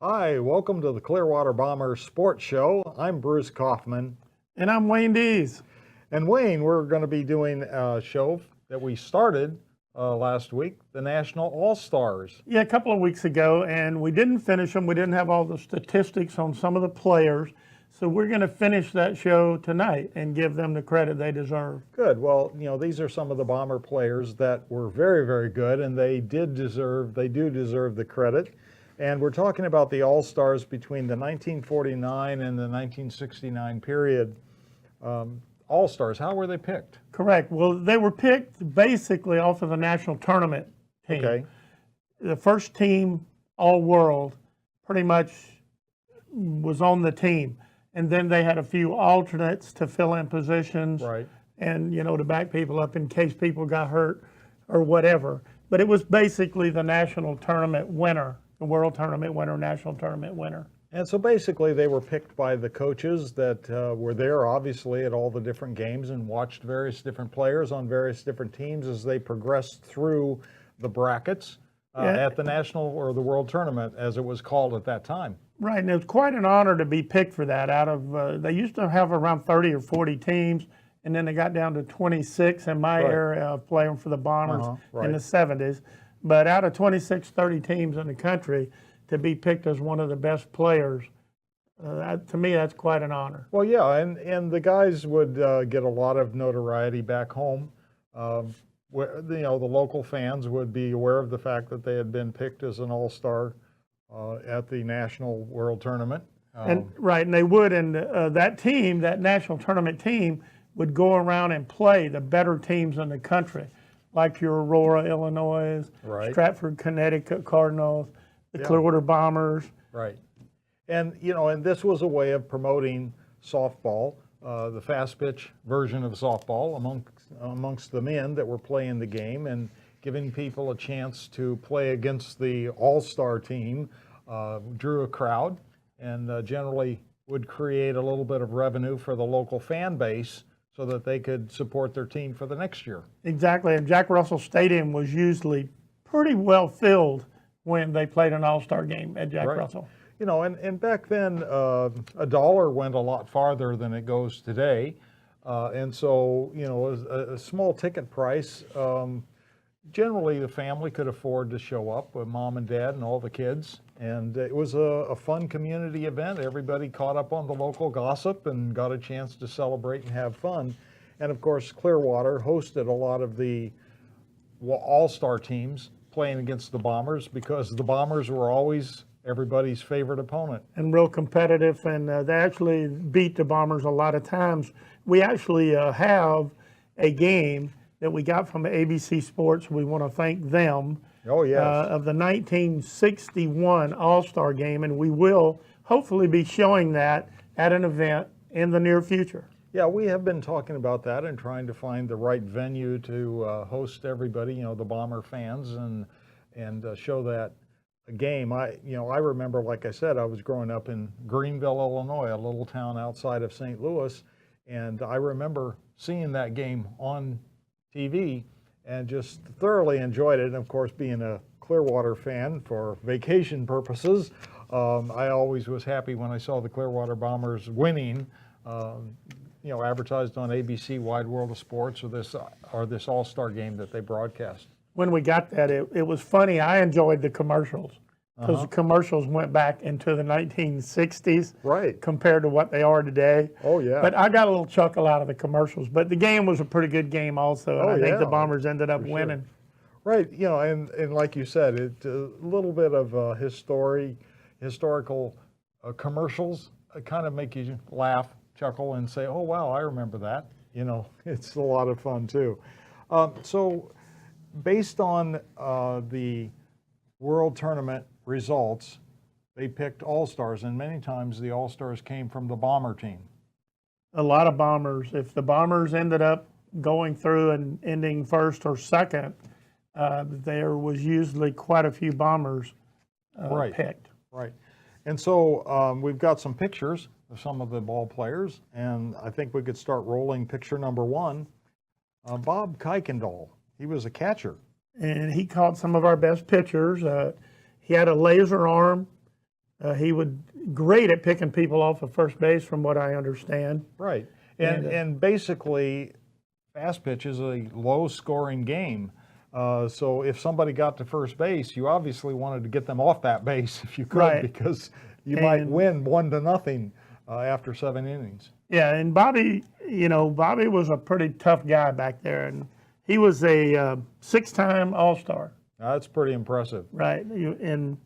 Hi, welcome to the Clearwater Bombers Sports Show. I'm Bruce Kaufman. And I'm Wayne Dees. And Wayne, we're going to be doing a show that we started last week, the National All-Stars. Yeah, a couple of weeks ago, and we didn't finish them. We didn't have all the statistics on some of the players. So we're going to finish that show tonight and give them the credit they deserve. Good. Well, these are some of the Bomber players that were very, very good, and they do deserve the credit. And we're talking about the All-Stars between the 1949 and the 1969 period. All-Stars, how were they picked? Correct. Well, they were picked basically off of the national tournament team. Okay. The first team, all-world, pretty much was on the team. And then they had a few alternates to fill in positions. Right. And, to back people up in case people got hurt or whatever. But it was basically the national tournament winner, the world tournament winner, national tournament winner. And so basically they were picked by the coaches that were there, obviously, at all the different games and watched various different players on various different teams as they progressed through the brackets at the national or the world tournament, as it was called at that time. Right, and it was quite an honor to be picked for that. Out of they used to have around 30 or 40 teams, and then they got down to 26 in my era of playing for the Bombers in the 70s. But out of 26, 30 teams in the country, to be picked as one of the best players, to me, that's quite an honor. Well, yeah, and the guys would get a lot of notoriety back home. Where, the local fans would be aware of the fact that they had been picked as an all-star at the National World Tournament. And they would, and that team, that national tournament team, would go around and play the better teams in the country, like your Aurora, Illinois, Stratford, Connecticut Cardinals, the Clearwater Bombers. Right. And, and this was a way of promoting softball, the fast pitch version of softball amongst the men that were playing the game, and giving people a chance to play against the all-star team, drew a crowd, and generally would create a little bit of revenue for the local fan base so that they could support their team for the next year. Exactly, and Jack Russell Stadium was usually pretty well filled when they played an all-star game at Jack Russell. And back then, a dollar went a lot farther than it goes today. And so, a small ticket price, generally the family could afford to show up with mom and dad and all the kids. And it was a fun community event. Everybody caught up on the local gossip and got a chance to celebrate and have fun. And of course, Clearwater hosted a lot of the all-star teams playing against the Bombers, because the Bombers were always everybody's favorite opponent. And real competitive, and they actually beat the Bombers a lot of times. We actually have a game that we got from ABC Sports. We want to thank them. Oh, yes. Of the 1961 All-Star Game, and we will hopefully be showing that at an event in the near future. Yeah, we have been talking about that and trying to find the right venue to host everybody, the Bomber fans, and show that game. I remember, like I said, I was growing up in Greenville, Illinois, a little town outside of St. Louis, and I remember seeing that game on TV and just thoroughly enjoyed it. And of course, being a Clearwater fan for vacation purposes, I always was happy when I saw the Clearwater Bombers winning. Advertised on ABC Wide World of Sports, or this All-Star game that they broadcast. When we got that, it was funny. I enjoyed the commercials, because the commercials went back into the 1960s, compared to what they are today. Oh yeah. But I got a little chuckle out of the commercials. But the game was a pretty good game also, and I think the Bombers ended up winning. Right. And like you said, it's a little bit of historical commercials kind of make you laugh, chuckle, and say, oh, wow, I remember that. It's a lot of fun, too. So based on the World Tournament results, they picked All-Stars, and many times the All-Stars came from the Bomber team. A lot of Bombers. If the Bombers ended up going through and ending first or second, there was usually quite a few Bombers picked. Right. And so we've got some pictures of some of the ball players, and I think we could start rolling picture number one. Bob Kuykendall, he was a catcher. And he caught some of our best pitchers. He had a laser arm, He would great at picking people off of first base, from what I understand. Right. And basically, fast pitch is a low-scoring game. So if somebody got to first base, you obviously wanted to get them off that base if you could, Right. because you might win 1-0 after 7 innings. Yeah, and Bobby, Bobby was a pretty tough guy back there, and he was a 6-time All-Star. That's pretty impressive. Right, and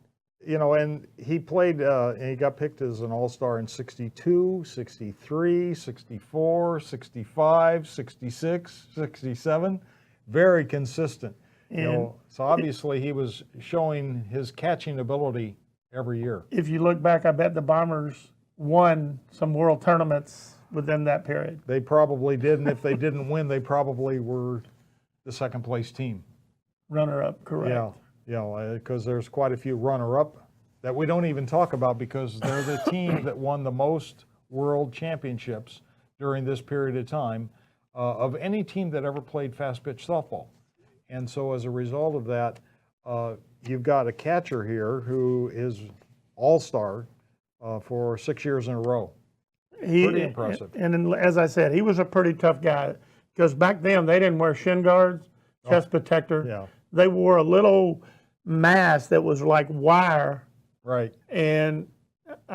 he played, and he got picked as an All-Star in 62, 63, 64, 65, 66, 67. Very consistent. So obviously he was showing his catching ability every year. If you look back, I bet the Bombers won some world tournaments within that period. They probably did, and if they didn't win, they probably were the second place team. Runner-up, correct. Yeah, because there's quite a few runner-up that we don't even talk about, because they're the team that won the most world championships during this period of time of any team that ever played fast-pitch softball. And so as a result of that, you've got a catcher here who is all-star for 6 years in a row. Pretty impressive. And as I said, he was a pretty tough guy, because back then they didn't wear shin guards, chest protector. Yeah. They wore a little mask that was like wire. Right. And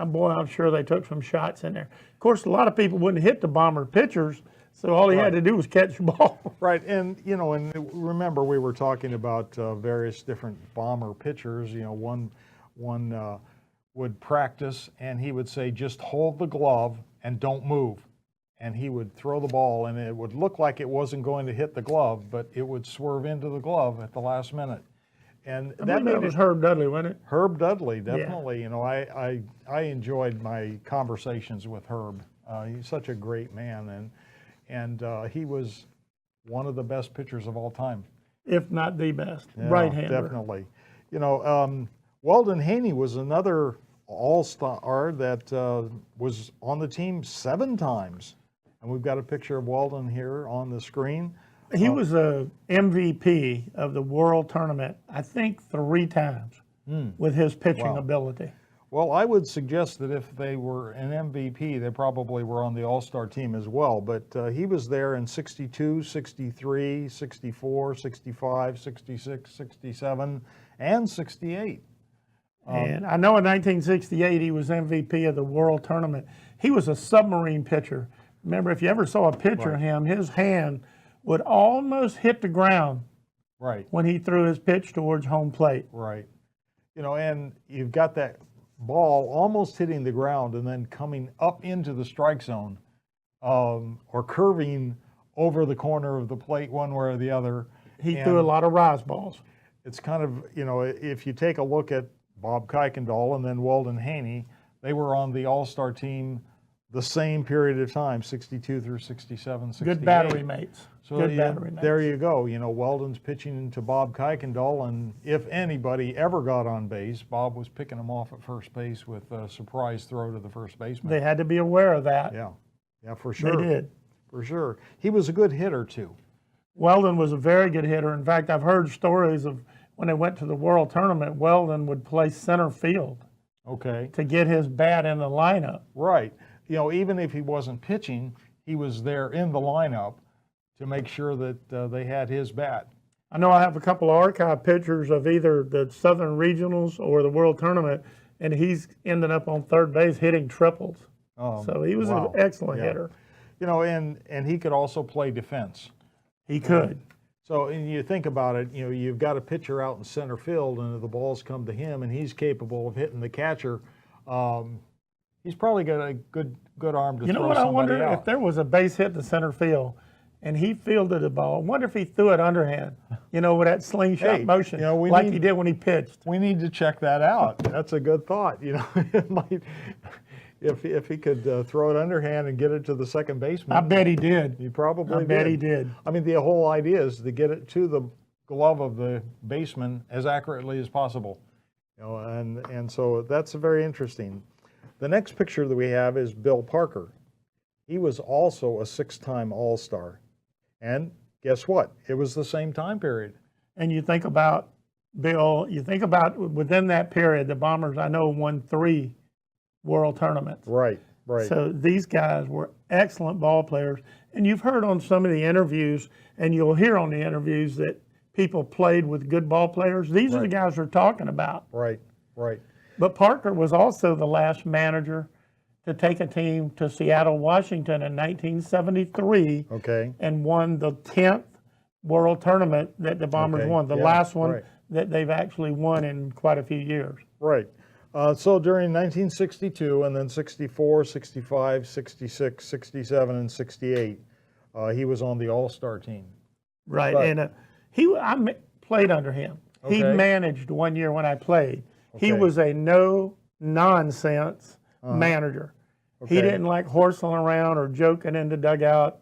boy, I'm sure they took some shots in there. Of course, a lot of people wouldn't hit the Bomber pitchers, so all he had to do was catch the ball. Right, and and remember we were talking about various different Bomber pitchers. One would practice, and he would say, just hold the glove and don't move. And he would throw the ball, and it would look like it wasn't going to hit the glove, but it would swerve into the glove at the last minute. And that was Herb Dudley, wasn't it? Herb Dudley, definitely. Yeah. I enjoyed my conversations with Herb. He's such a great man, and he was one of the best pitchers of all time, if not the best. Yeah, right-hander. Definitely. Weldon Haney was another all-star that was on the team 7 times. And we've got a picture of Weldon here on the screen. He was a MVP of the World Tournament, I think 3 times, with his pitching ability. Well, I would suggest that if they were an MVP, they probably were on the All-Star team as well. But he was there in 62, 63, 64, 65, 66, 67, and 68. And I know in 1968 he was MVP of the World Tournament. He was a submarine pitcher. Remember, if you ever saw a picture of him, his hand would almost hit the ground when he threw his pitch towards home plate. Right. And you've got that ball almost hitting the ground and then coming up into the strike zone or curving over the corner of the plate one way or the other. He threw a lot of rise balls. It's kind of, if you take a look at Bob Kuykendall and then Weldon Haney, they were on the All-Star team the same period of time, 62 through 67, 68. Good battery mates. So there you go. Weldon's pitching into Bob Kuykendall, and if anybody ever got on base, Bob was picking him off at first base with a surprise throw to the first baseman. They had to be aware of that. Yeah, for sure. They did. For sure. He was a good hitter, too. Weldon was a very good hitter. In fact, I've heard stories of when they went to the World Tournament, Weldon would play center field to get his bat in the lineup. Right. Even if he wasn't pitching, he was there in the lineup to make sure that they had his bat. I know I have a couple of archive pictures of either the Southern Regionals or the World Tournament, and he's ended up on third base hitting triples. So he was an excellent hitter. And he could also play defense. He could. So, and you think about it, you've got a pitcher out in center field, and the balls come to him, and he's capable of hitting the catcher. He's probably got a good arm to throw somebody out. You know what, I wonder if there was a base hit to center field, and he fielded the ball. I wonder if he threw it underhand, with that slingshot motion, like he did when he pitched. We need to check that out. That's a good thought. It might, if he could throw it underhand and get it to the second baseman. I bet he did. He probably did. I bet he did. I mean, the whole idea is to get it to the glove of the baseman as accurately as possible. And so that's very interesting. The next picture that we have is Bill Parker. He was also a 6-time All-Star. And guess what? It was the same time period. And you think about Bill, you think about within that period, the Bombers, I know, won 3 world tournaments. Right, right. So these guys were excellent ball players. And you've heard on some of the interviews, and you'll hear on the interviews that people played with good ball players. These are the guys we're talking about. Right, right. But Parker was also the last manager to take a team to Seattle, Washington in 1973 and won the 10th world tournament that the Bombers won, the last one that they've actually won in quite a few years. Right. So during 1962 and then 64, 65, 66, 67, and 68, he was on the All-Star team. Right, and I played under him. He managed one year when I played. He was a no-nonsense manager. He didn't like horsing around or joking in the dugout.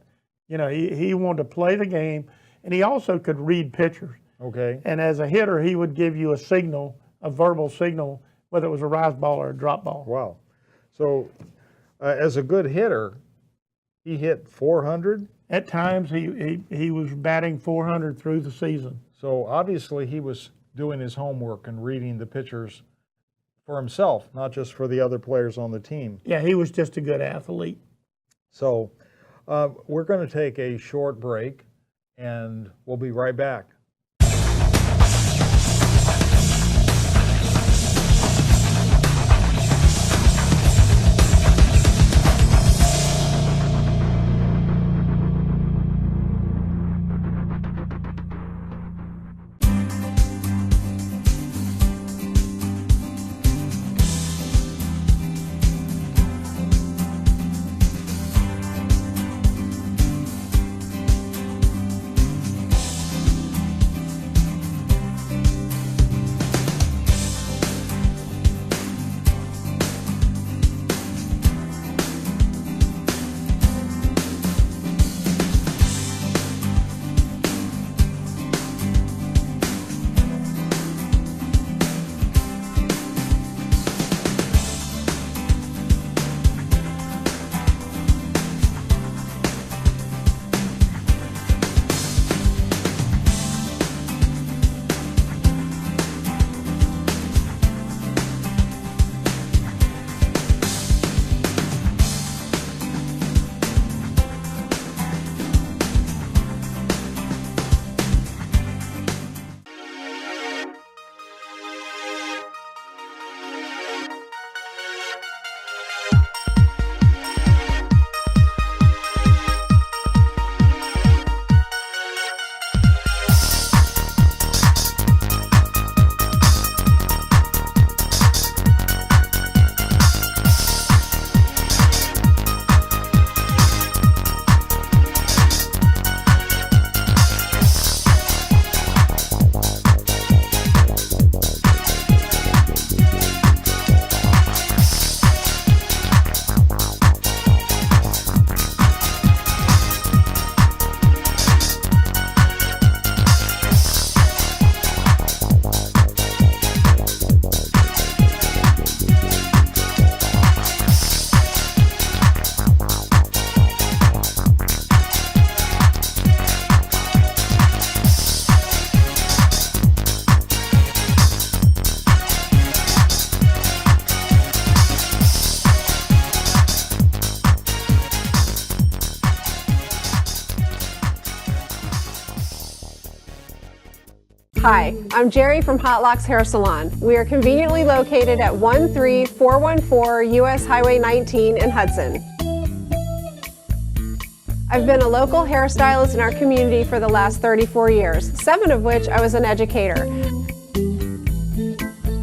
You know, he wanted to play the game, and he also could read pitchers. And as a hitter, he would give you a signal, a verbal signal, whether it was a rise ball or a drop ball. Wow. So as a good hitter, he hit 400? At times, he was batting 400 through the season. So obviously he was doing his homework and reading the pitchers for himself, not just for the other players on the team. Yeah, he was just a good athlete. So we're going to take a short break, and we'll be right back. Hi, I'm Jerry from Hot Locks Hair Salon. We are conveniently located at 13414 US Highway 19 in Hudson. I've been a local hairstylist in our community for the last 34 years, 7 of which I was an educator.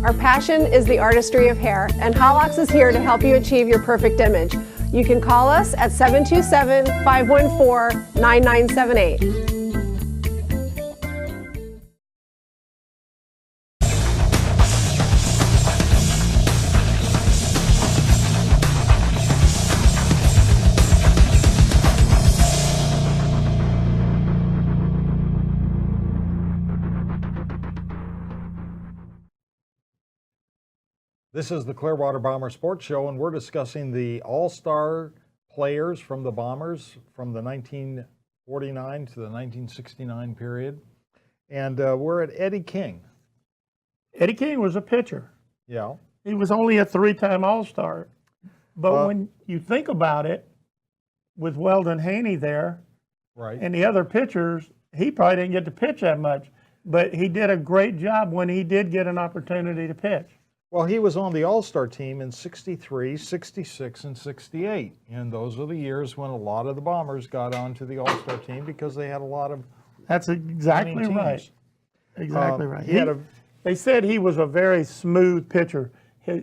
Our passion is the artistry of hair, and Hot Locks is here to help you achieve your perfect image. You can call us at 727-514-9978. This is the Clearwater Bomber Sports Show, and we're discussing the all-star players from the Bombers from the 1949 to the 1969 period. And we're at Eddie King. Eddie King was a pitcher. Yeah. He was only a 3-time All-Star. But when you think about it, with Weldon Haney there Right. and the other pitchers, he probably didn't get to pitch that much. But he did a great job when he did get an opportunity to pitch. Well, he was on the All-Star team in 63, 66, and 68. And those are the years when a lot of the Bombers got onto the All-Star team because they had a lot of That's exactly winning right. teams. Exactly right. He had a, They said he was a very smooth pitcher.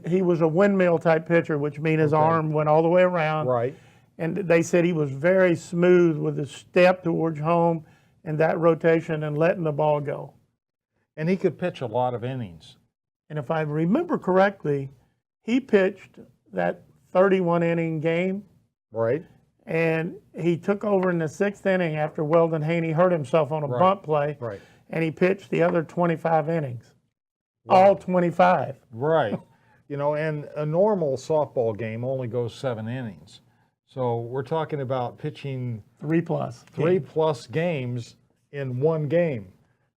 He was a windmill type pitcher, which means his arm went all the way around. right. And they said he was very smooth with his step towards home and that rotation and letting the ball go. And he could pitch a lot of innings. And if I remember correctly, he pitched that 31 inning game, Right. and he took over in the 6th inning after Weldon Haney hurt himself on a bunt play, Right. and he pitched the other 25 innings, all 25. Right. You know, and a normal softball game only goes 7 innings. So we're talking about pitching 3+. 3+ games in one game.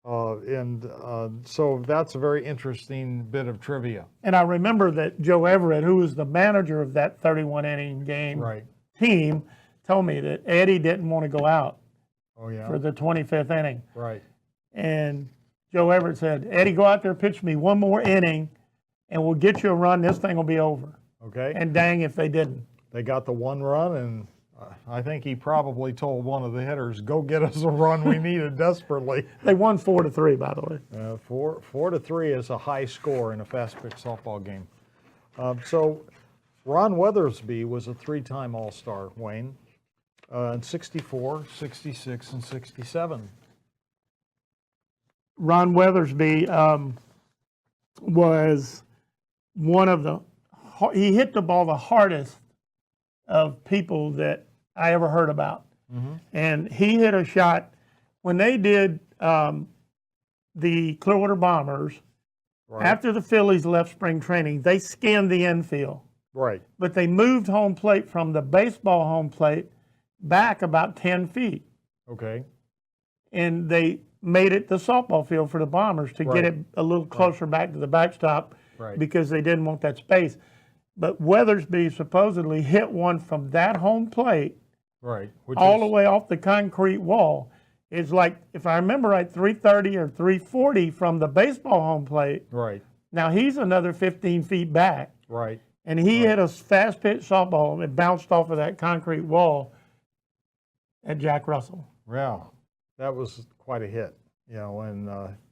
So that's a very interesting bit of trivia. And I remember that Joe Everett, who was the manager of that 31 inning game Right. team, told me that Eddie didn't want to go out Oh, yeah. for the 25th inning. Right. And Joe Everett said, Eddie, go out there, pitch me one more inning, and we'll get you a run. This thing will be over. Okay. And dang if they didn't. They got the one run, and I think he probably told one of the hitters, go get us a run we needed desperately. They won 4-3, by the way. 4-3 is a high score in a fast-pitch softball game. So Ron Weathersby was a 3-time All-Star, Wayne, in 64, 66, and 67. Ron Weathersby was one of the, he hit the ball the hardest of people that I ever heard about. And he hit a shot when they did the Clearwater Bombers. Right. After the Phillies left spring training, they scanned the infield, Right. but they moved home plate from the baseball home plate back about 10 feet. Okay. And they made it the softball field for the Bombers to get it a little closer back to the backstop because they didn't want that space. But Weathersby supposedly hit one from that home plate Right. all the way off the concrete wall. It's like, if I remember right, 330 or 340 from the baseball home plate. Right. Now he's another 15 feet back. Right. And he hit a fast pitch softball and it bounced off of that concrete wall at Jack Russell. Yeah. That was quite a hit. You know, and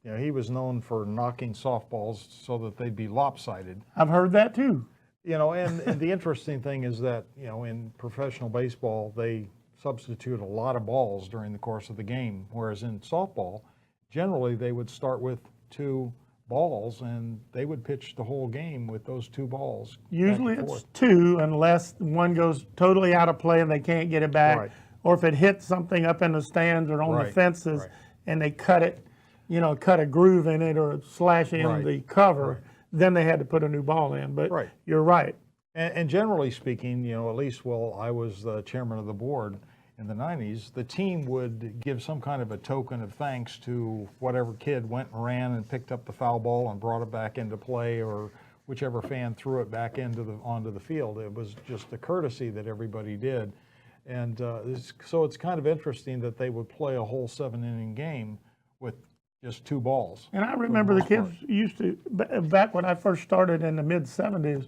you know, he was known for knocking softballs so that they'd be lopsided. I've heard that too. You know, and the interesting thing is that, you know, in professional baseball, they substitute a lot of balls during the course of the game, whereas in softball, generally they would start with 2 balls and they would pitch the whole game with those 2 balls. Usually it's 2 unless one goes totally out of play and they can't get it back. Right. Or if it hits something up in the stands or on the fences and they cut it, you know, cut a groove in it or slash in the cover, then they had to put a new ball in. But you're right. And generally speaking, you know, at least while I was the chairman of the board in the 90s, the team would give some kind of a token of thanks to whatever kid went and ran and picked up the foul ball and brought it back into play, or whichever fan threw it back onto the field. It was just a courtesy that everybody did. And so it's kind of interesting that they would play a whole 7-inning game with just 2 balls. And I remember the kids used to, back when I first started in the mid-70s,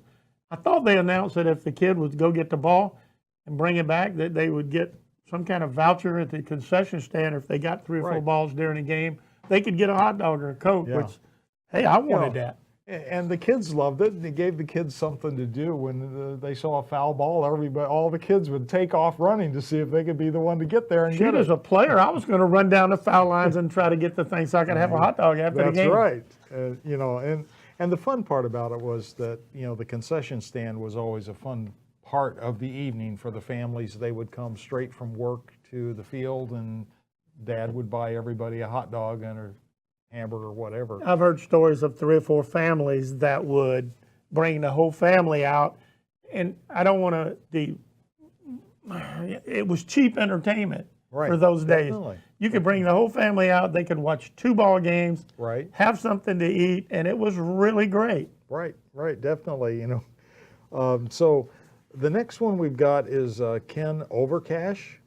I thought they announced that if the kid would go get the ball and bring it back, that they would get some kind of voucher at the concession stand. Or if they got 3 or 4 balls during the game, they could get a hot dog or a Coke, which, hey, I wanted that. And the kids loved it, and it gave the kids something to do. When they saw a foul ball, all the kids would take off running to see if they could be the one to get there and get it. As a player, I was going to run down the foul lines and try to get the thing so I could have a hot dog after the game. That's right. You know, and the fun part about it was that, you know, the concession stand was always a fun part of the evening for the families. They would come straight from work to the field, and Dad would buy everybody a hot dog and a hamburger or whatever. I've heard stories of 3 or 4 families that would bring the whole family out, and I don't want to, it was cheap entertainment for those days. You could bring the whole family out. They could watch 2 ball games, Right. have something to eat, and it was really great. Right, definitely, So the next one we've got is Ken Overcash,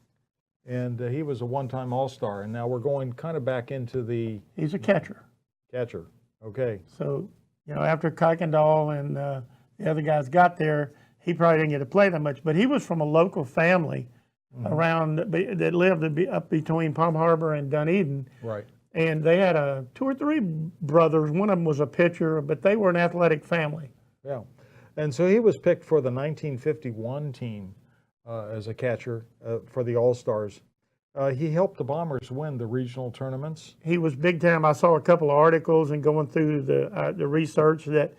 and he was a one-time All-Star, and now we're going kind of back into the He's a catcher. catcher. Okay, So, after Kuykendall and the other guys got there, he probably didn't get to play that much, but he was from a local family around that lived up between Palm Harbor and Dunedin. right, And they had 2 or 3 brothers. One of them was a pitcher, but they were an athletic family. yeah. And so he was picked for the 1951 team as a catcher for the All-Stars. He helped the Bombers win the regional tournaments. He was big time. I saw a couple of articles and going through the research that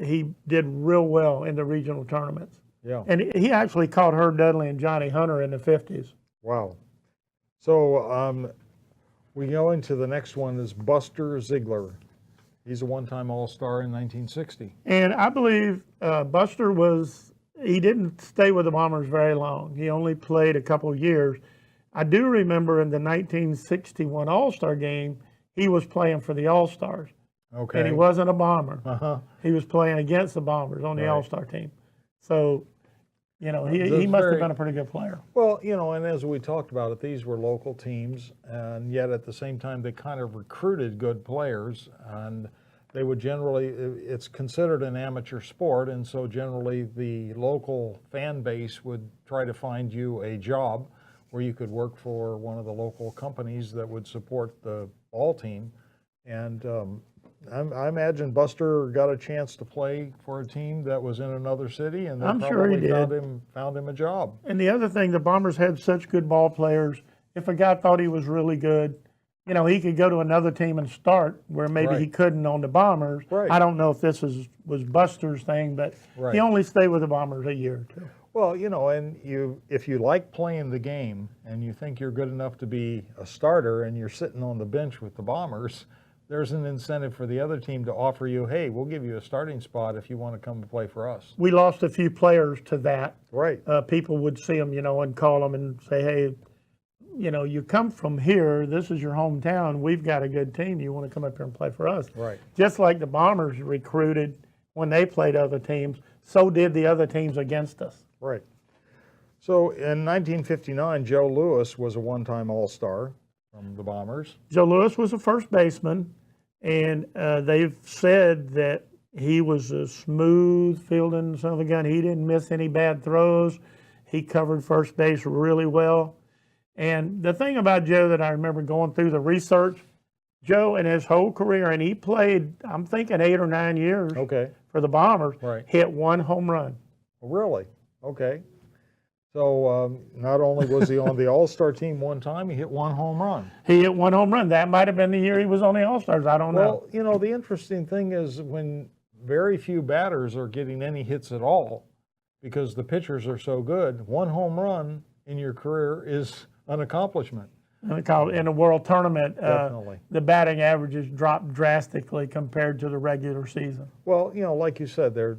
he did real well in the regional tournaments. Yeah. And he actually caught Herb Dudley and Johnny Hunter in the 50s. Wow. So we go into the next one is Buster Ziegler. He's a one-time All-Star in 1960. And I believe Buster he didn't stay with the Bombers very long. He only played a couple of years. I do remember in the 1961 All-Star game, he was playing for the All-Stars. Okay. And he wasn't a Bomber. Uh-huh. He was playing against the Bombers on the Right. All-Star team. So, he That's must have been a pretty good player. Well, and as we talked about it, these were local teams, and yet at the same time, they kind of recruited good players, and they would generally, it's considered an amateur sport, and so generally the local fan base would try to find you a job where you could work for one of the local companies that would support the ball team. And I imagine Buster got a chance to play for a team that was in another city, and they I'm sure he probably did. found him a job. And the other thing, the Bombers had such good ball players. If a guy thought he was really good, he could go to another team and start where maybe he Right. couldn't on the Bombers. Right. I don't know if this was Buster's thing, but Right. he only stayed with the Bombers a year or 2. Well, and if you like playing the game and you think you're good enough to be a starter and you're sitting on the bench with the Bombers, there's an incentive for the other team to offer you, hey, we'll give you a starting spot if you want to come and play for us. We lost a few players to that. Right. People would see them, and call them and say, hey, you come from here, this is your hometown, we've got a good team, you want to come up here and play for us. Right. Just like the Bombers recruited when they played other teams, so did the other teams against us. Right. So in 1959, Joe Lewis was a one-time All-Star from the Bombers. Joe Lewis was a first baseman, and they've said that he was a smooth fielding son of a gun. He didn't miss any bad throws. He covered first base really well. And the thing about Joe that I remember going through the research, Joe in his whole career, and he played, I'm thinking 8 or 9 years Okay. for the Bombers, Right. hit 1 home run. Really? Okay. So not only was he on the All-Star team one time, he hit 1 home run. He hit 1 home run. That might have been the year he was on the All-Stars. I don't know. Well, the interesting thing is when very few batters are getting any hits at all because the pitchers are so good, 1 home run in your career is an accomplishment. In a world tournament, Definitely. the batting averages dropped drastically compared to the regular season. Well, like you said, the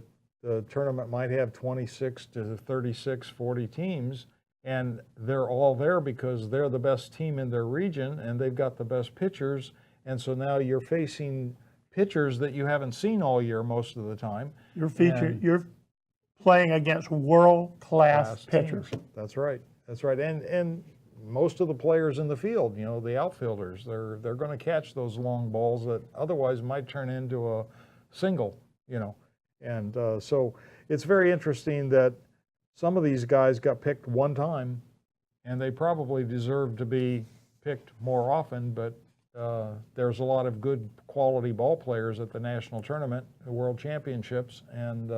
tournament might have 26 to 36, 40 teams, and they're all there because they're the best team in their region and they've got the best pitchers. And so now you're facing pitchers that you haven't seen all year most of the time. You're playing against world-class pitchers. Teams. That's right. And most of the players in the field, the outfielders, they're going to catch those long balls that otherwise might turn into a single, And so it's very interesting that some of these guys got picked one time, and they probably deserve to be picked more often, but there's a lot of good quality ball players at the national tournament, the World Championships, and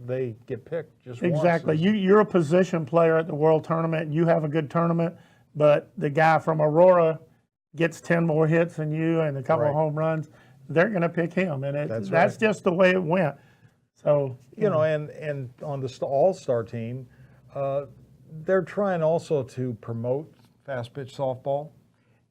they get picked just Exactly. once. You're a position player at the World Tournament, and you have a good tournament, but the guy from Aurora gets 10 more hits than you and a couple of home runs, they're going to pick him, and that's just the way it went. So and on the All-Star team, they're trying also to promote fast pitch softball,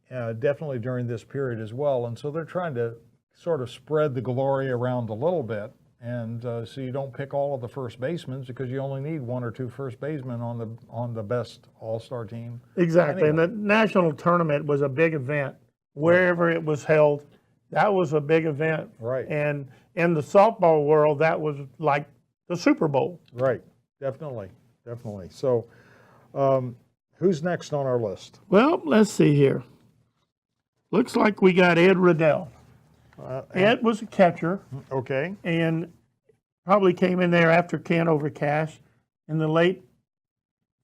definitely during this period as well. And so they're trying to sort of spread the glory around a little bit. And so you don't pick all of the first basemen because you only need one or two first basemen on the best all-star team. Exactly, Anyway. and the national tournament was a big event. Wherever it was held, that was a big event. Right. And in the softball world, that was like the Super Bowl. Right, definitely. So who's next on our list? Well, let's see here. Looks like we got Ed Riddell. Ed was a catcher Okay. and probably came in there after Canover Cash in the late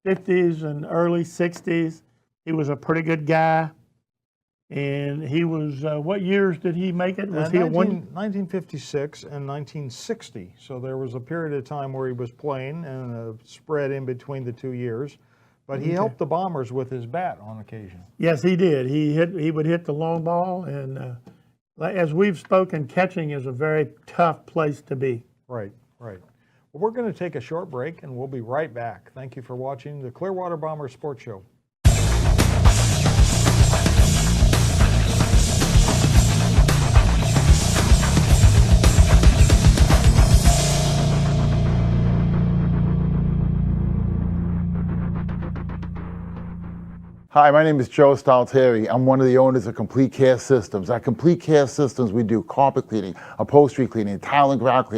50s and early 60s. He was a pretty good guy. And he was, what years did he make it? Was he a 1956 and 1960. So there was a period of time where he was playing and a spread in between the 2 years. But he helped the Bombers with his bat on occasion. Yes, he did. He would hit the long ball. And as we've spoken, catching is a very tough place to be. Right. Well, we're going to take a short break and we'll be right back. Thank you for watching the Clearwater Bombers Sports Show. Hi, my name is Joe Stalteri. I'm one of the owners of Complete Care Systems. At Complete Care Systems, we do carpet cleaning, upholstery cleaning, tile and grout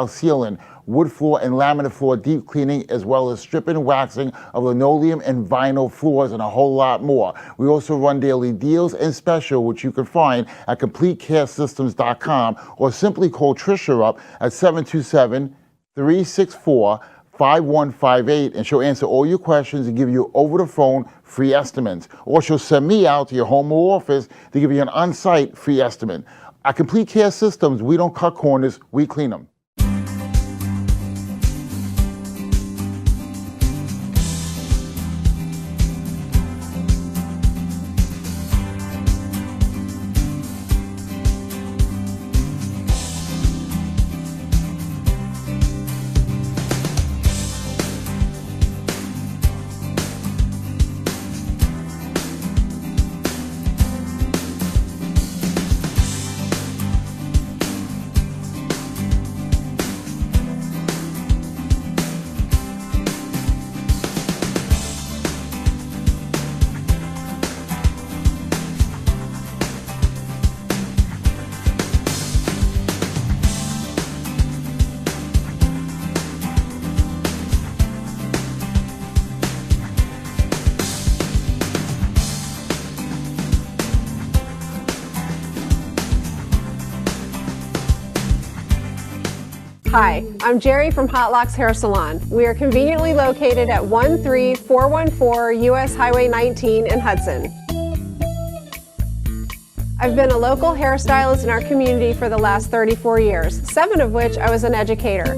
sealing, wood floor and laminate floor deep cleaning, as well as stripping and waxing of linoleum and vinyl floors, and a whole lot more. We also run daily deals and special, which you can find at CompleteCareSystems.com, or simply call Tricia up at 727-364-5158, and she'll answer all your questions and give you over the phone free estimates. Or she'll send me out to your home or office to give you an on-site free estimate. At Complete Care Systems, we don't cut corners, we clean them. Hi, I'm Jerry from Hot Locks Hair Salon. We are conveniently located at 13414 US Highway 19 in Hudson. I've been a local hairstylist in our community for the last 34 years, 7 of which I was an educator.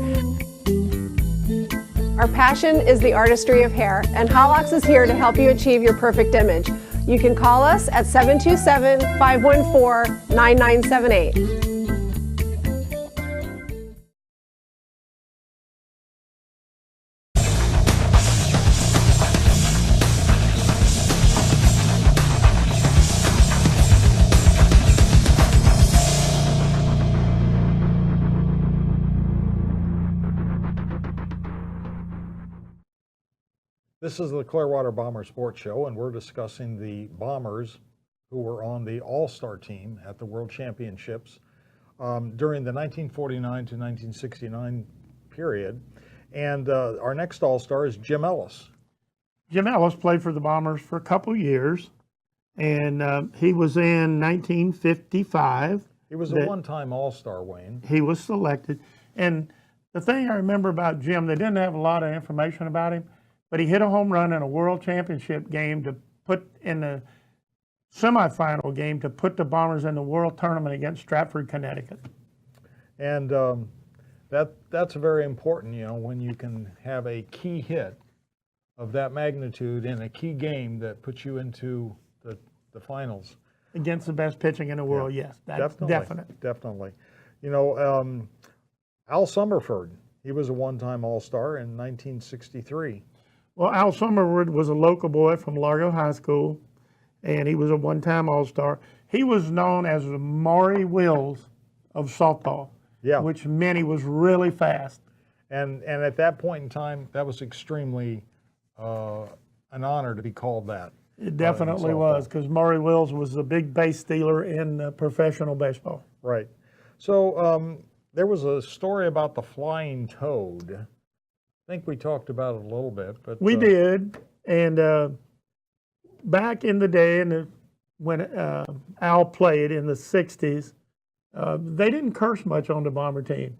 Our passion is the artistry of hair, and Hot Locks is here to help you achieve your perfect image. You can call us at 727-514-9978. This is the Clearwater Bomber Sports Show, and we're discussing the Bombers who were on the All-Star team at the World Championships during the 1949 to 1969 period. And our next All-Star is Jim Ellis. Jim Ellis played for the Bombers for a couple years, and he was in 1955. He was a one-time All-Star, Wayne. He was selected. And the thing I remember about Jim, they didn't have a lot of information about him, but he hit a home run in a World Championship game to put in the semifinal game to put the Bombers in the World Tournament against Stratford, Connecticut. And that's very important, you know, when you can have a key hit of that magnitude in a key game that puts you into the finals. Against the best pitching in the world, yes, that's definite. Definitely. You know, Al Summerford, he was a one-time All-Star in 1963. Well, Al Summerford was a local boy from Largo High School, and he was a one-time All-Star. He was known as the Maury Wills of softball. Yeah. which meant he was really fast. And at that point in time, that was extremely an honor to be called that. It definitely was, because Maury Wills was a big base stealer in professional baseball. Right. So there was a story about the flying toad. I think we talked about it a little bit, but We did, and back in the day, when Al played in the '60s, they didn't curse much on the Bomber team.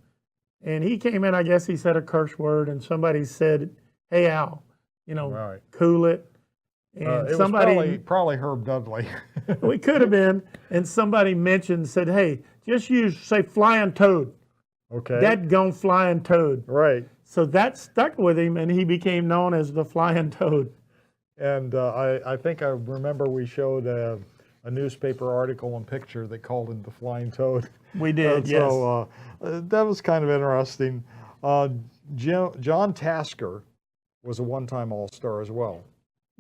And he came in, I guess he said a curse word, and somebody said, "Hey Al, Right. cool it." And it somebody, was probably Herb Dudley. we could have been, and somebody said, "Hey, just say flying toad." Okay. That gone flying toad. Right. So that stuck with him, and he became known as the flying toad. And I think I remember we showed a newspaper article and picture that called him the flying toad. We did, yes. So that was kind of interesting. John Tasker was a one-time All-Star as well.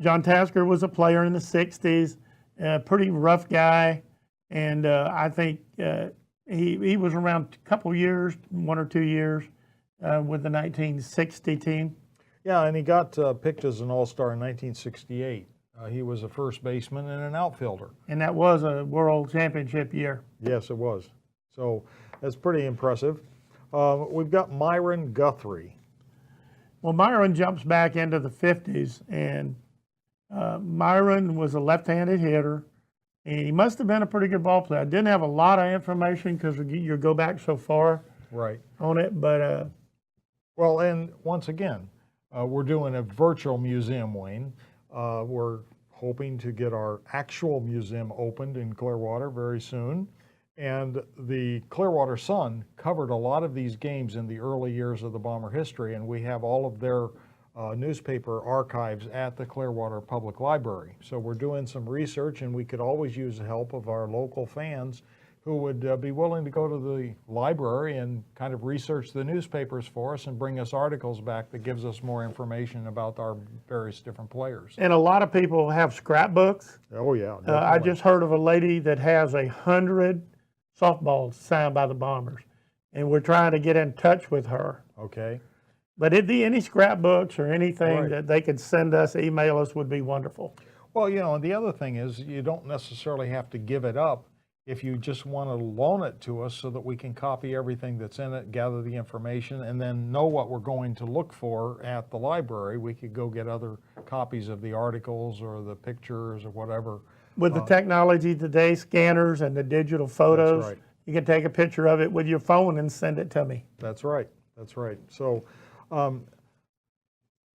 John Tasker was a player in the '60s, a pretty rough guy, and I think he was around a couple years, 1 or 2 years, with the 1960 team. Yeah, and he got picked as an All-Star in 1968. He was a first baseman and an outfielder. And that was a World Championship year. Yes, it was. So that's pretty impressive. We've got Myron Guthrie. Well, Myron jumps back into the '50s, and Myron was a left-handed hitter, and he must have been a pretty good ball player. I didn't have a lot of information because you go back so far Right. on it, but Well, and once again, we're doing a virtual museum, Wayne. We're hoping to get our actual museum opened in Clearwater very soon. And the Clearwater Sun covered a lot of these games in the early years of the Bomber history, and we have all of their newspaper archives at the Clearwater Public Library. So we're doing some research, and we could always use the help of our local fans who would be willing to go to the library and kind of research the newspapers for us and bring us articles back that gives us more information about our various different players. and a lot of people have scrapbooks. Oh yeah, I definitely. just heard of a lady that has 100 softballs signed by the Bombers, and we're trying to get in touch with her. Okay. But any scrapbooks or anything Right. that they could send us, email us, would be wonderful. Well, and the other thing is you don't necessarily have to give it up if you just want to loan it to us so that we can copy everything that's in it, gather the information, and then know what we're going to look for at the library. We could go get other copies of the articles or the pictures or whatever. With the technology today, scanners and the digital photos, right. you can take a picture of it with your phone and send it to me. That's right. That's right. So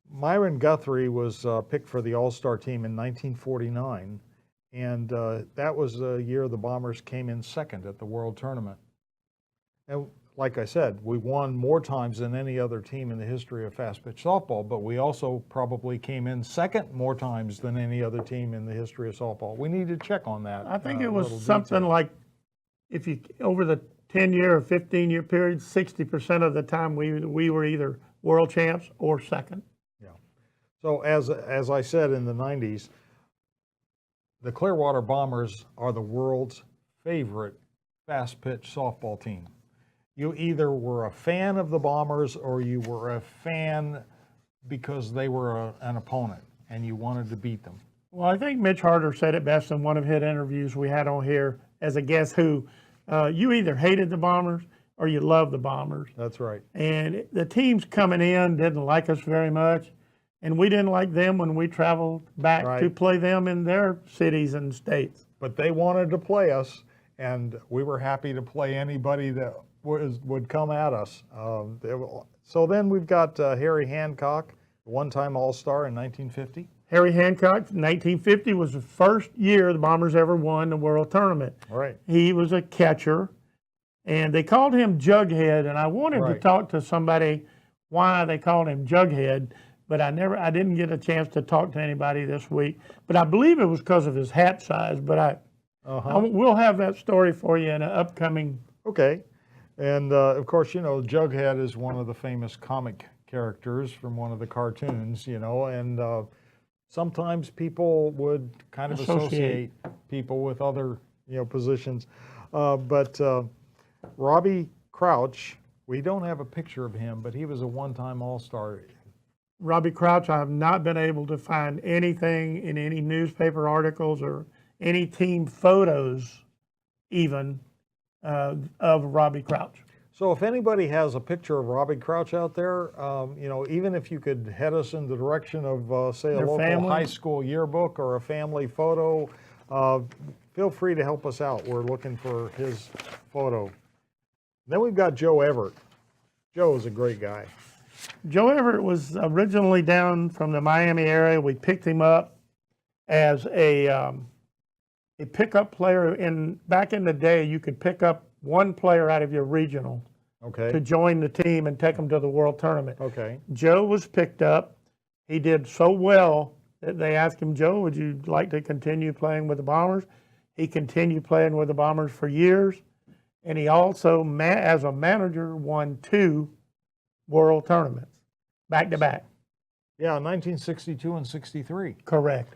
Myron Guthrie was picked for the All-Star team in 1949. And that was the year the Bombers came in second at the World Tournament. And like I said, we won more times than any other team in the history of fast pitch softball, but we also probably came in second more times than any other team in the history of softball. We need to check on that. I think it was little something detail. like, if you over the 10-year or 15-year period, 60% of the time we were either world champs or second. Yeah. So as I said in the 90s, the Clearwater Bombers are the world's favorite fast pitch softball team. You either were a fan of the Bombers or you were a fan because they were an opponent and you wanted to beat them. Well, I think Mitch Harder said it best in one of his interviews we had on here as a Guess Who. You either hated the Bombers or you loved the Bombers. That's right. And the teams coming in didn't like us very much. And we didn't like them when we traveled back Right. to play them in their cities and states. But they wanted to play us, and we were happy to play anybody that would come at us. So then we've got Harry Hancock, one-time All-Star in 1950. Harry Hancock, 1950 was the first year the Bombers ever won the World Tournament. Right. He was a catcher, and they called him Jughead, and I wanted to Right. talk to somebody why they called him Jughead, but I didn't get a chance to talk to anybody this week. But I believe it was because of his hat size, but we'll have that story for you in an upcoming. Okay. And of course, Jughead is one of the famous comic characters from one of the cartoons, and sometimes people would kind of associate people with other, positions. But Robbie Crouch, we don't have a picture of him, but he was a one-time All-Star. Robbie Crouch, I have not been able to find anything in any newspaper articles or any team photos even of Robbie Crouch. So if anybody has a picture of Robbie Crouch out there, even if you could head us in the direction of, say, a Their local family? high school yearbook or a family photo, feel free to help us out. We're looking for his photo. Then we've got Joe Everett. Joe is a great guy. Joe Everett was originally down from the Miami area. We picked him up as a pickup player. Back in the day, you could pick up one player out of your regional to join the team and take them to the World Tournament. Okay. Joe was picked up. He did so well that they asked him, Joe, would you like to continue playing with the Bombers? He continued playing with the Bombers for years. And he also, as a manager, won 2 World Tournaments, back to back. Yeah, 1962 and 63. Correct.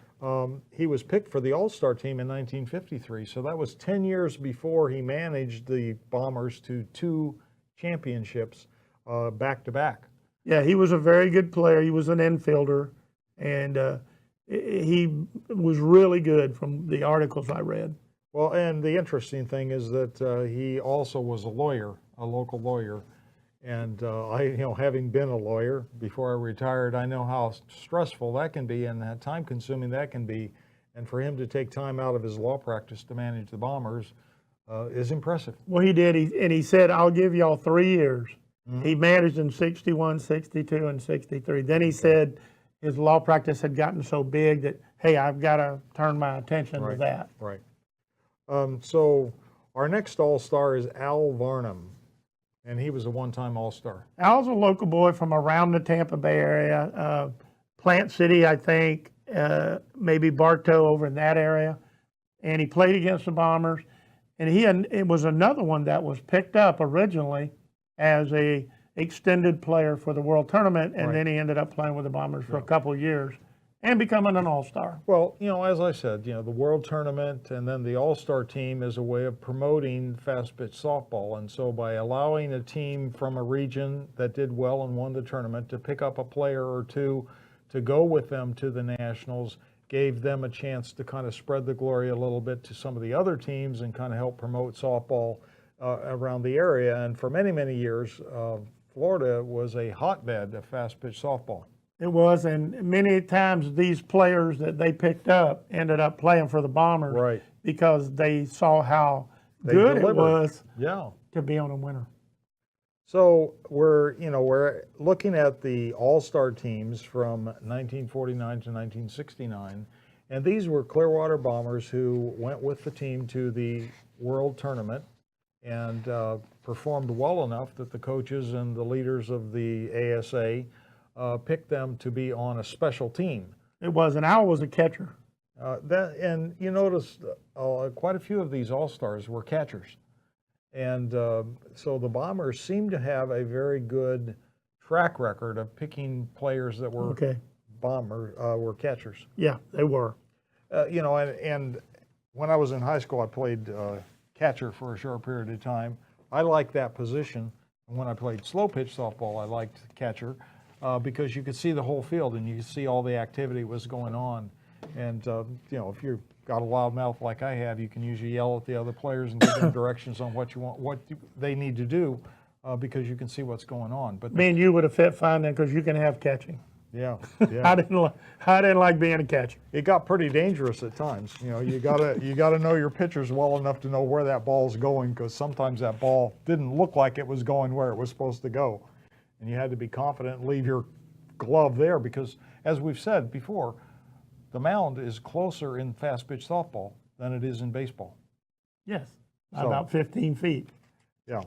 He was picked for the All-Star team in 1953, so that was 10 years before he managed the Bombers to 2 championships back to back. Yeah, he was a very good player. He was an infielder, and he was really good from the articles I read. Well, and the interesting thing is that he also was a lawyer, a local lawyer. And having been a lawyer before I retired, I know how stressful that can be and how time-consuming that can be. And for him to take time out of his law practice to manage the Bombers is impressive. Well, he did. He said, I'll give y'all 3 years. Mm-hmm. He managed in 61, 62, and 63. Then he said his law practice had gotten so big that, hey, I've got to turn my attention to that. Right. So our next All-Star is Al Varnum. And he was a one-time All-Star. Al's a local boy from around the Tampa Bay area, Plant City, I think, maybe Bartow over in that area. And he played against the Bombers. And it was another one that was picked up originally as a extended player for the World Tournament, and then he ended up playing with the Bombers for a couple of years and becoming an All-Star. Well, as I said, the World Tournament and then the All-Star team is a way of promoting fast-pitch softball. And so by allowing a team from a region that did well and won the tournament to pick up a player or two to go with them to the Nationals gave them a chance to kind of spread the glory a little bit to some of the other teams and kind of help promote softball around the area. And for many, many years, Florida was a hotbed of fast-pitch softball. It was, and many times these players that they picked up ended up playing for the Bombers because they saw how good it was to be on a winner. So we're looking at the All-Star teams from 1949 to 1969, and these were Clearwater Bombers who went with the team to the World Tournament and performed well enough that the coaches and the leaders of the ASA picked them to be on a special team. It was, and Al was a catcher. And you notice quite a few of these All-Stars were catchers. And so the Bombers seem to have a very good track record of picking players that were were catchers. Yeah, they were. And when I was in high school, I played catcher for a short period of time. I liked that position. And when I played slow pitch softball, I liked catcher. Because you could see the whole field and you could see all the activity was going on. And, if you've got a loud mouth like I have, you can usually yell at the other players and give them directions on what they need to do because you can see what's going on. But me and you would have fit fine then because you can have catching. Yeah. I didn't like being a catcher. It got pretty dangerous at times. You gotta know your pitchers well enough to know where that ball's going because sometimes that ball didn't look like it was going where it was supposed to go. And you had to be confident and leave your glove there because, as we've said before, the mound is closer in fast-pitch softball than it is in baseball. Yes, about 15 feet. Yeah.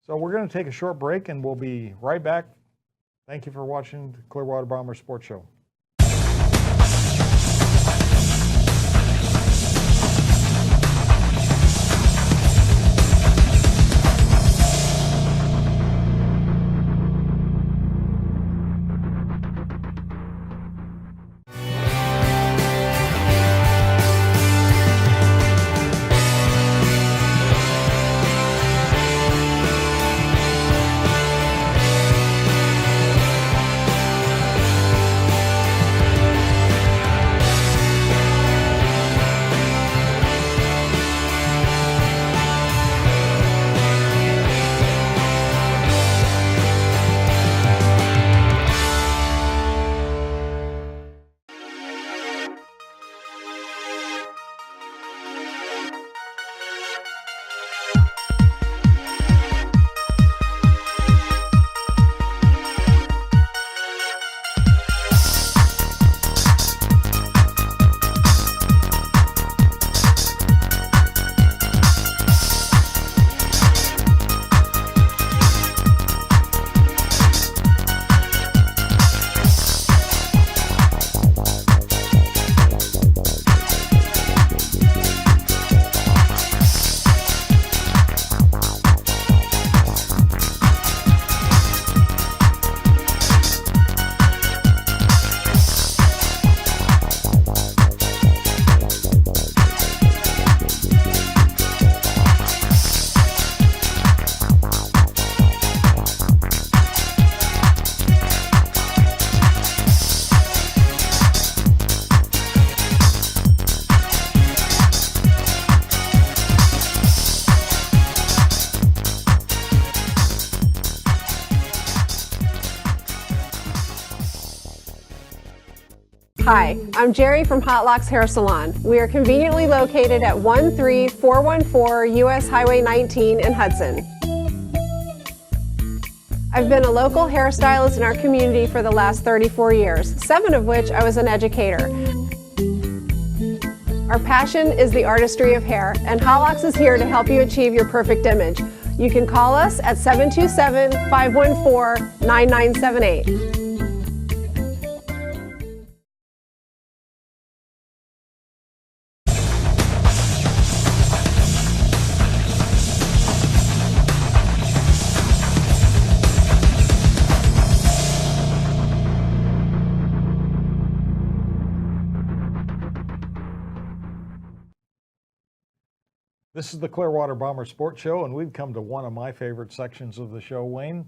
So we're going to take a short break, and we'll be right back. Thank you for watching the Clearwater Bombers Sports Show. Hi, I'm Jerry from Hot Locks Hair Salon. We are conveniently located at 13414 US Highway 19 in Hudson. I've been a local hairstylist in our community for the last 34 years, 7 of which I was an educator. Our passion is the artistry of hair, and Hot Locks is here to help you achieve your perfect image. You can call us at 727-514-9978. This is the Clearwater Bomber Sports Show, and we've come to one of my favorite sections of the show, Wayne.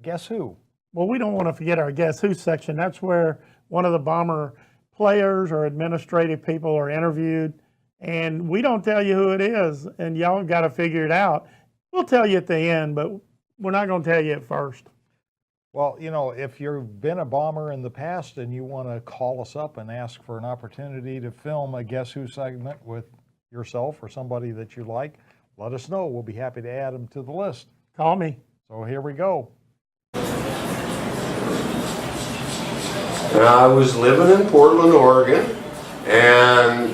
Guess who? Well, we don't want to forget our Guess Who section. That's where one of the Bomber players or administrative people are interviewed, and we don't tell you who it is, and y'all got to figure it out. We'll tell you at the end, but we're not going to tell you at first. Well, you know, if you've been a Bomber in the past and you want to call us up and ask for an opportunity to film a Guess Who segment with yourself or somebody that you like, let us know. We'll be happy to add them to the list. Call me. So here we go. I was living in Portland, Oregon, and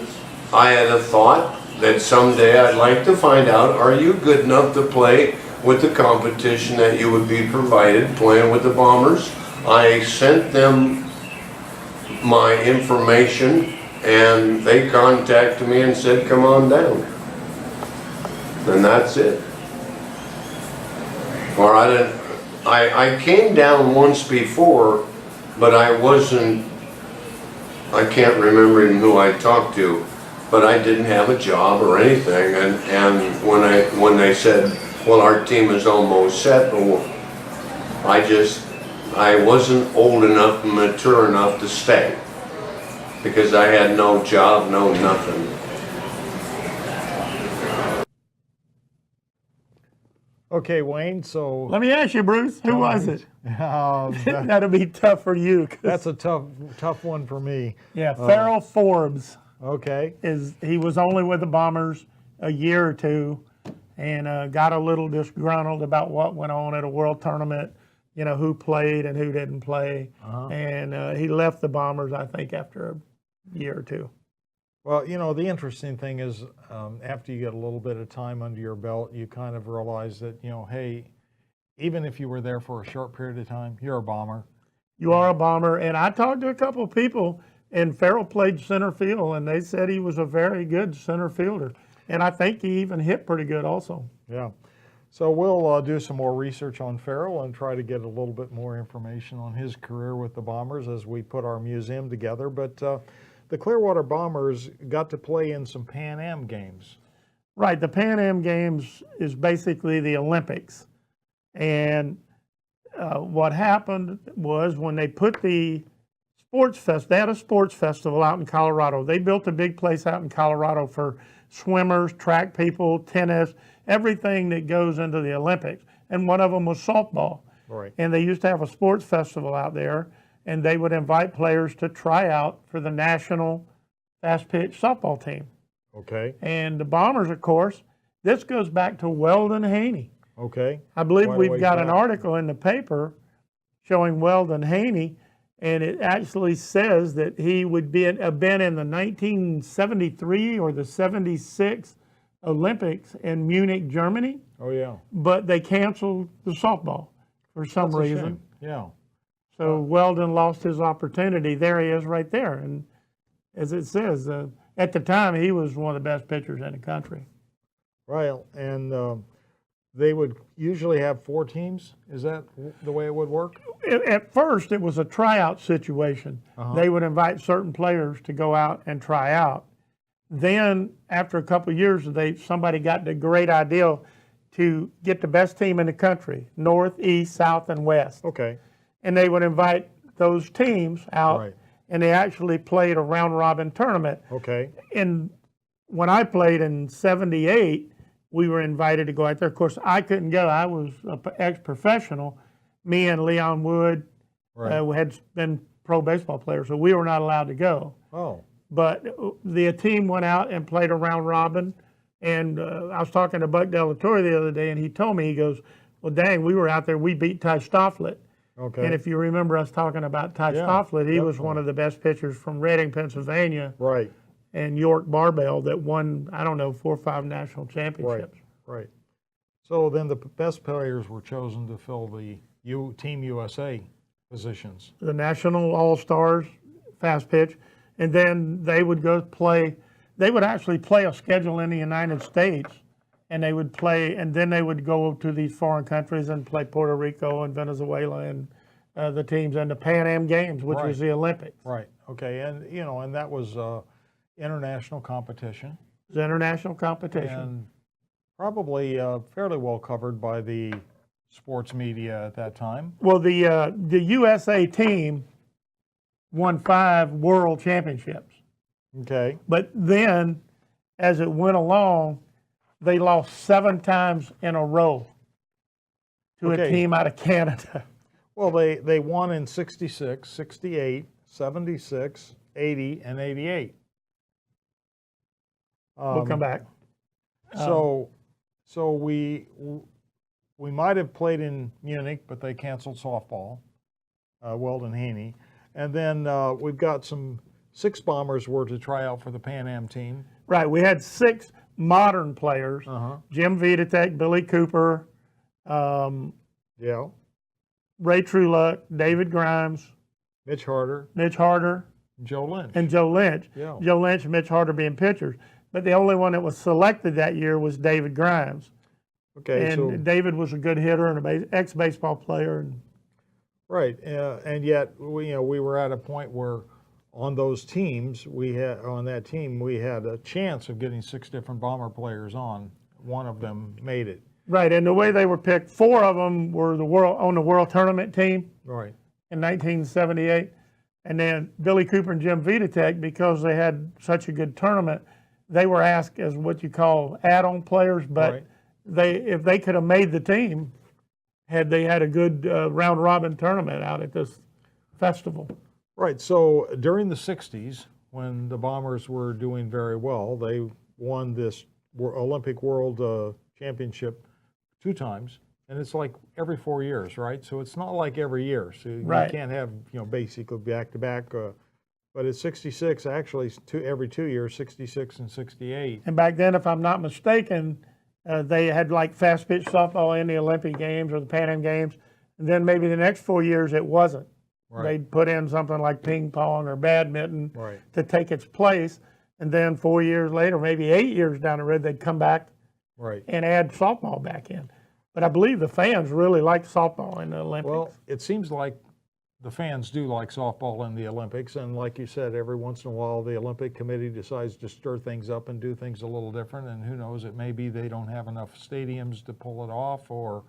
I had a thought that someday I'd like to find out, are you good enough to play with the competition that you would be provided playing with the Bombers? I sent them my information, and they contacted me and said, come on down. And that's it. Or I came down once before, but I can't remember even who I talked to, but I didn't have a job or anything. And when they said, well, our team is almost set, well, I wasn't old enough and mature enough to stay, because I had no job, no nothing. Okay, Wayne, so... Let me ask you, Bruce, who was it? That'll be tough for you. That's a tough one for me. Yeah, Farrell Forbes. Okay. He was only with the Bombers a year or two, and got a little disgruntled about what went on at a world tournament, you know, who played and who didn't play. And he left the Bombers, I think, after a year or two. Well, you know, the interesting thing is after you get a little bit of time under your belt, you kind of realize that, you know, hey, even if you were there for a short period of time, you're a Bomber. You are a Bomber. And I talked to a couple of people, and Farrell played center field, and they said he was a very good center fielder. And I think he even hit pretty good also. Yeah. So we'll do some more research on Farrell and try to get a little bit more information on his career with the Bombers as we put our museum together. But the Clearwater Bombers got to play in some Pan Am games. Right. The Pan Am Games is basically the Olympics. And what happened was when they put the they had a sports festival out in Colorado. They built a big place out in Colorado for swimmers, track people, tennis, everything that goes into the Olympics. And one of them was softball. Right. And they used to have a sports festival out there, and they would invite players to try out for the national fast pitch softball team. Okay. And the Bombers, of course, this goes back to Weldon Haney. Okay. I believe Quite a we've ways got an back. article in the paper showing Weldon Haney, and it actually says that he would have been in the 1973 or the 76 Olympics in Munich, Germany, Oh, yeah. but they canceled the softball for some That's a reason. shame. Yeah. So Weldon lost his opportunity. There he is right there. And as it says, at the time, he was one of the best pitchers in the country. Right. And they would usually have 4 teams. Is that the way it would work? At first, it was a tryout situation. They would invite certain players to go out and try out. Then, after a couple of years, somebody got the great idea to get the best team in the country, North, East, South, and West. Okay. And they would invite those teams out, Right. and they actually played a round-robin tournament. Okay. And when I played in '78, we were invited to go out there. Of course, I couldn't go. I was an ex-professional. Me and Leon Wood Right. had been pro baseball players, so we were not allowed to go. Oh, But the team went out and played a round robin. And I was talking to Buck Delatorre the other day, and he told me, he goes, well, dang, we were out there, we beat Ty Stofflet. okay. And if you remember us talking about Ty Yeah, Stofflet, he was definitely. one of the best pitchers from Reading, Pennsylvania, Right, and York Barbell that won, I don't know, 4 or 5 national right, championships. right. So then the best players were chosen to fill the Team USA positions. The National All-Stars, fast pitch, and then they would go play, they would actually play a schedule in the United States, and they would play, and then they would go to these foreign countries and play Puerto Rico and Venezuela and the teams in the Pan Am Games, which was the Olympics. Right, okay, and, you know, and that was international competition. It was international competition. And probably fairly well covered by the sports media at that time. Well, the USA team won 5 world championships, Okay, but then as it went along, they lost 7 times in a row to a Okay. team out of Canada. well, they won in 66, 68, 76, 80, and 88. We'll come back. So we might have played in Munich, but they canceled softball, Weldon Haney. And then we've got 6 bombers were to try out for the Pan Am team. Right, we had 6 modern players, Jim Vidatek, Billy Cooper, Yeah, Ray Trueluck, David Grimes, Mitch Harder, Mitch Harder, Joe Lynch. and Joe Lynch. Yeah. Joe Lynch and Mitch Harder being pitchers. But the only one that was selected that year was David Grimes. Okay, And so David was a good hitter and an ex-baseball player. And right, and yet we were at a point where on those teams we had a chance of getting 6 different bomber players on. One of them made it. right, and the way they were picked, 4 of them were on the world tournament team Right, in 1978. And then Billy Cooper and Jim Vidatek, because they had such a good tournament, they were asked as what you call add-on players, but Right. if they could have made the team, had they had a good round-robin tournament out at this festival. right. So during the 60s, when the Bombers were doing very well, they won this Olympic World Championship 2 times. And it's like every 4 years, right? So it's not like every year. So you Right. can't have, basically back-to-back. But it's 66, actually, every 2 years, 66 and 68. And back then, if I'm not mistaken, they had like fast pitch softball in the Olympic Games or the Pan Am Games. And then maybe the next 4 years it wasn't. Right. They'd put in something like ping pong or badminton Right. to take its place. And then 4 years later, maybe 8 years down the road, they'd come back Right. and add softball back in. But I believe the fans really liked softball in the Olympics. Well, it seems like the fans do like softball in the Olympics, and like you said, every once in a while the Olympic Committee decides to stir things up and do things a little different, and who knows, it may be they don't have enough stadiums to pull it off, or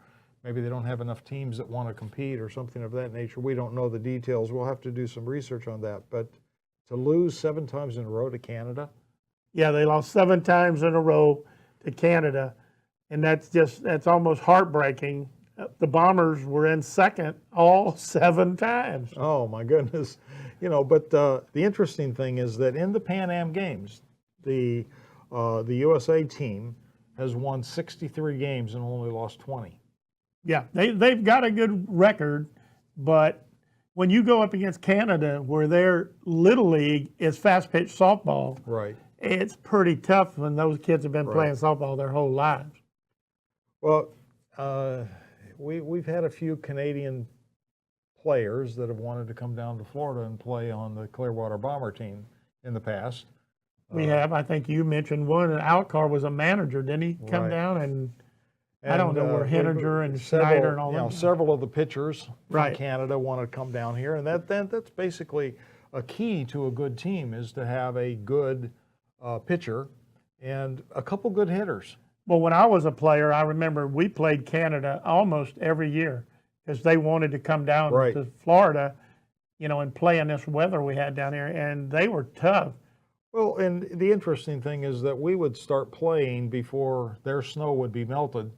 maybe they don't have enough teams that want to compete or something of that nature. We don't know the details. We'll have to do some research on that. But to lose 7 times in a row to Canada, yeah, they lost 7 times in a row to Canada, and that's almost heartbreaking. The Bombers were in second all 7 times. oh my goodness. But the interesting thing is that in the Pan Am Games, the USA team has won 63 games and only lost 20. Yeah, they've got a good record, but when you go up against Canada, where their Little League is fast pitch softball, Right. it's pretty tough when those kids have been playing softball their whole lives. Well, we've had a few Canadian players that have wanted to come down to Florida and play on the Clearwater Bomber team in the past. We have, I think you mentioned one, and Alcar was a manager, didn't he come Right. down? And I don't know where Henninger and several, Schneider and all you know, them. several of the pitchers from Right. Canada want to come down here, and that's basically a key to a good team, is to have a good pitcher and a couple good hitters. Well, when I was a player, I remember we played Canada almost every year because they wanted to come down Right. to Florida, and play in this weather we had down here, and they were tough. Well, and the interesting thing is that we would start playing before their snow would be melted,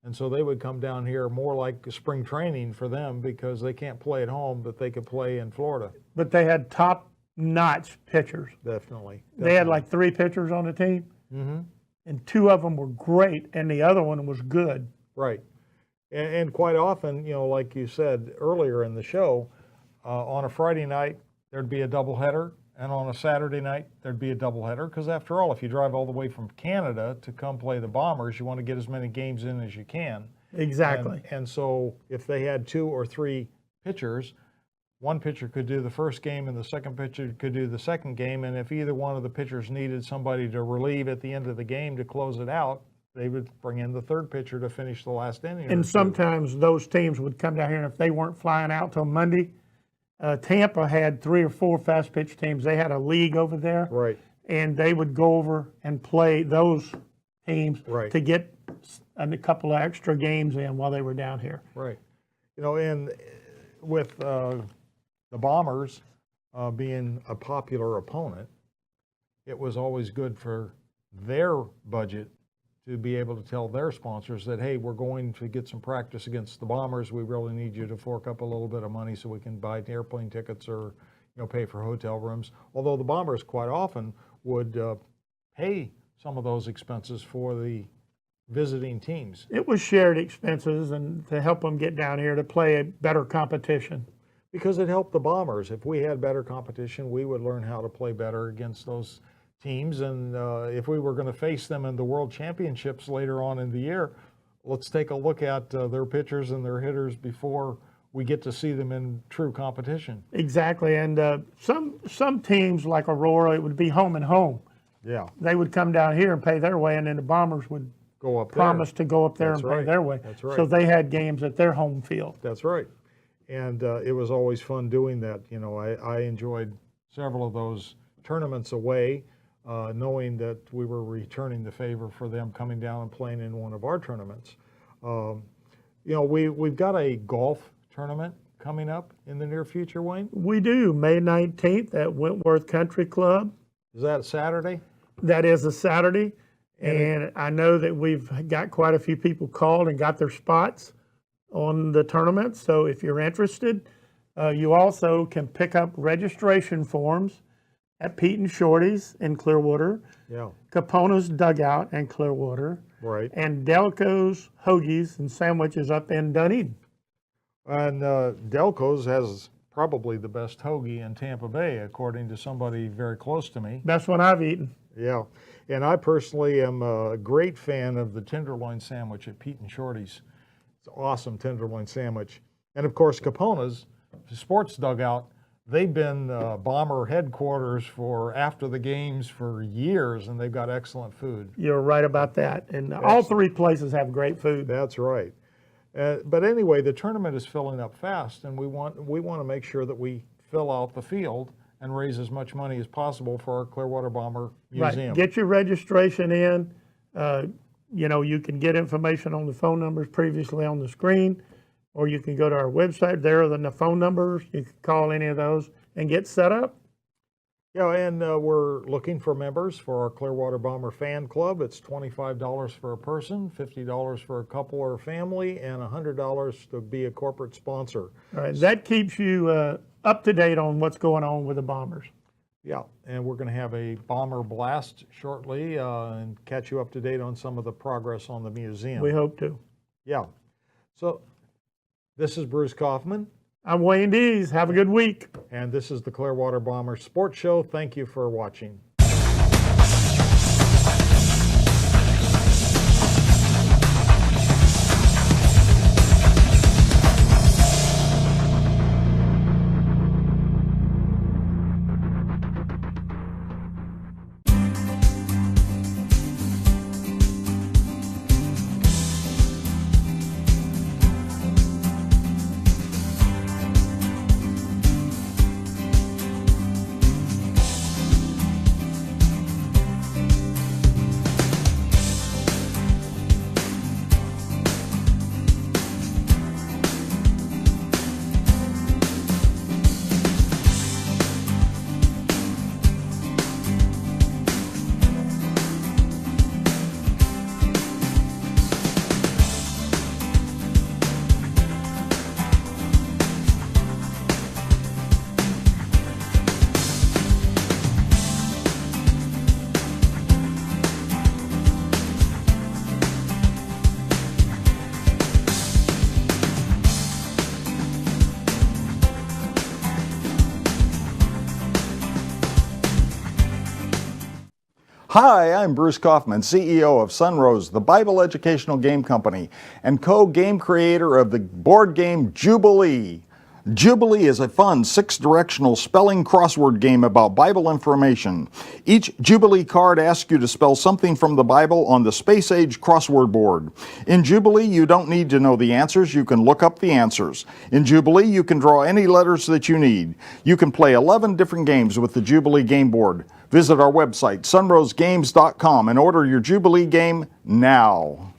And so they would come down here more like spring training for them because they can't play at home, but they could play in Florida. But they had top-notch pitchers. Definitely. They had like 3 pitchers on the team, and 2 of them were great, and the other one was good. Right. And quite often, you know, like you said earlier in the show, on a Friday night, there'd be a doubleheader, and on a Saturday night, there'd be a doubleheader, because after all, if you drive all the way from Canada to come play the Bombers, you want to get as many games in as you can. Exactly. And so if they had 2 or 3 pitchers, one pitcher could do the first game and the second pitcher could do the second game, and if either one of the pitchers needed somebody to relieve at the end of the game to close it out, they would bring in the third pitcher to finish the last inning. And sometimes those teams would come down here, and if they weren't flying out till Monday, Tampa had 3 or 4 fast pitch teams. They had a league over there. Right. And they would go over and play those teams Right. to get a couple of extra games in while they were down here. Right. You know, and with the Bombers being a popular opponent, it was always good for their budget to be able to tell their sponsors that, hey, we're going to get some practice against the Bombers. We really need you to fork up a little bit of money so we can buy airplane tickets or, you know, pay for hotel rooms. Although the Bombers quite often would pay some of those expenses for the visiting teams. It was shared expenses and to help them get down here to play a better competition. Because it helped the Bombers. If we had better competition, we would learn how to play better against those teams. And if we were going to face them in the World Championships later on in the year, let's take a look at their pitchers and their hitters before we get to see them in true competition. Exactly. And some teams like Aurora, it would be home and home. Yeah. They would come down here and pay their way, and then the Bombers would Go up promise there. to go up there That's and pay right. their way. That's right. So they had games at their home field. That's right. And it was always fun doing that. You know, I enjoyed several of those tournaments away, knowing that we were returning the favor for them coming down and playing in one of our tournaments. You know, we've got a golf tournament coming up in the near future, Wayne. We do, May 19th at Wentworth Country Club. Is that Saturday? That is a Saturday. And I know that we've got quite a few people called and got their spots on the tournament. So if you're interested, you also can pick up registration forms at Pete and Shorty's in Clearwater, Yeah. Capona's Dugout in Clearwater, Right. and Delco's Hoagies and Sandwiches up in Dunedin. And Delco's has probably the best hoagie in Tampa Bay, according to somebody very close to me. Best one I've eaten. Yeah. And I personally am a great fan of the tenderloin sandwich at Pete and Shorty's. It's an awesome tenderloin sandwich. And of course, Capona's Sports Dugout, they've been Bomber headquarters for after the games for years, and they've got excellent food. You're right about that. And all 3 places have great food. That's right. But anyway, the tournament is filling up fast, and we want to make sure that we fill out the field and raise as much money as possible for our Clearwater Bomber Museum. Right. Get your registration in. You know, you can get information on the phone numbers previously on the screen, or you can go to our website. There are the phone numbers. You can call any of those and get set up. Yeah, and we're looking for members for our Clearwater Bomber Fan Club. It's $25 for a person, $50 for a couple or a family, and $100 to be a corporate sponsor. All right. That keeps you up to date on what's going on with the Bombers. Yeah, and we're going to have a Bomber Blast shortly and catch you up to date on some of the progress on the museum. We hope to. Yeah. So this is Bruce Kaufman. I'm Wayne Dees. Have a good week. And this is the Clearwater Bomber Sports Show. Thank you for watching. Hi, I'm Bruce Kaufman, CEO of Sunrose, the Bible Educational Game Company, and co-game creator of the board game Jubilee. Jubilee is a fun 6-directional spelling crossword game about Bible information. Each Jubilee card asks you to spell something from the Bible on the Space Age crossword board. In Jubilee, you don't need to know the answers, you can look up the answers. In Jubilee, you can draw any letters that you need. You can play 11 different games with the Jubilee game board. Visit our website, sunrosegames.com, and order your Jubilee game now.